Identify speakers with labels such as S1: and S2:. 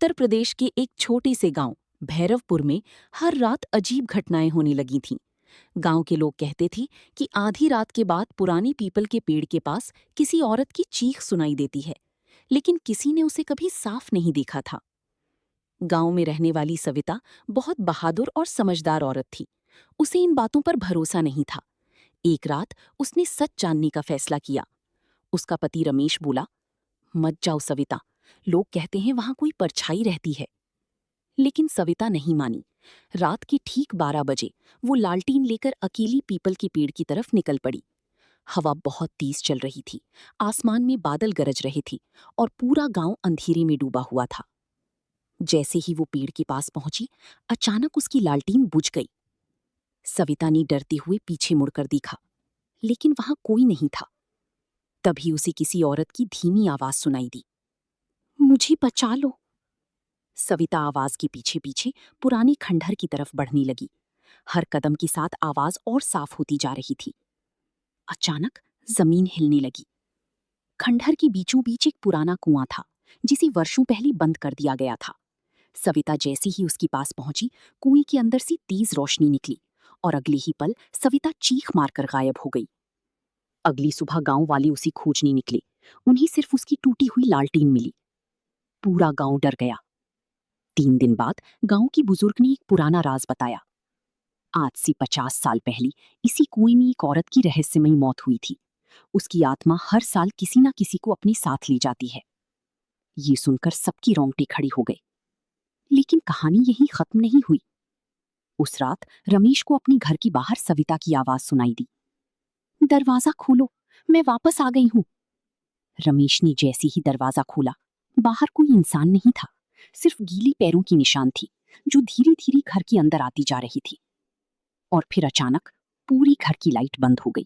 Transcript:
S1: उत्तर प्रदेश के एक छोटे से गांव भैरवपुर में हर रात अजीब घटनाएं होने लगी थीं। गांव के लोग कहते थे कि आधी रात के बाद पुरानी पीपल के पेड़ के पास किसी औरत की चीख सुनाई देती है, लेकिन किसी ने उसे कभी साफ नहीं देखा था। गांव में रहने वाली सविता बहुत बहादुर और समझदार औरत थी। उसे इन बातों पर भरोसा नहीं था। एक रात उसने सच जानने का फैसला किया। उसका पति रमेश बोला, मत जाओ सविता, लोग कहते हैं वहां कोई परछाई रहती है। लेकिन सविता नहीं मानी। रात के ठीक 12 बजे वो लालटीन लेकर अकेली पीपल के पेड़ की तरफ निकल पड़ी। हवा बहुत तेज चल रही थी, आसमान में बादल गरज रहे थे और पूरा गांव अंधेरे में डूबा हुआ था। जैसे ही वो पेड़ के पास पहुंची, अचानक उसकी लालटीन बुझ गई। सविता ने डरते हुए पीछे मुड़कर देखा, लेकिन वहां कोई नहीं था। तभी उसे किसी औरत की धीमी आवाज सुनाई दी, मुझे बचा लो। सविता आवाज के पीछे पीछे पुराने खंडहर की तरफ बढ़ने लगी। हर कदम के साथ आवाज और साफ होती जा रही थी। अचानक जमीन हिलने लगी। खंडहर के बीचों बीच एक पुराना कुआं था, जिसे वर्षों पहले बंद कर दिया गया था। सविता जैसे ही उसके पास पहुंची, कुएं के अंदर से तेज रोशनी निकली और अगले ही पल सविता चीख मारकर गायब हो गई। अगली सुबह गांव वाले उसे खोजने निकले। उन्हें सिर्फ उसकी टूटी हुई लालटीन मिली। पूरा गांव डर गया। 3 दिन बाद गांव की बुजुर्ग ने एक पुराना राज बताया। आज से 50 साल पहले इसी कुएं में एक औरत की रहस्यमयी मौत हुई थी। उसकी आत्मा हर साल किसी ना किसी को अपने साथ ले जाती है। ये सुनकर सबकी रोंगटे खड़ी हो गए। लेकिन कहानी यहीं खत्म नहीं हुई। उस रात रमेश को अपने घर के बाहर सविता की आवाज सुनाई दी, दरवाजा खोलो, मैं वापस आ गई हूं। रमेश ने जैसे ही दरवाजा खोला, बाहर कोई इंसान नहीं था, सिर्फ गीली पैरों की निशान थी, जो धीरे धीरे घर के अंदर आती जा रही थी। और फिर अचानक पूरी घर की लाइट बंद हो गई।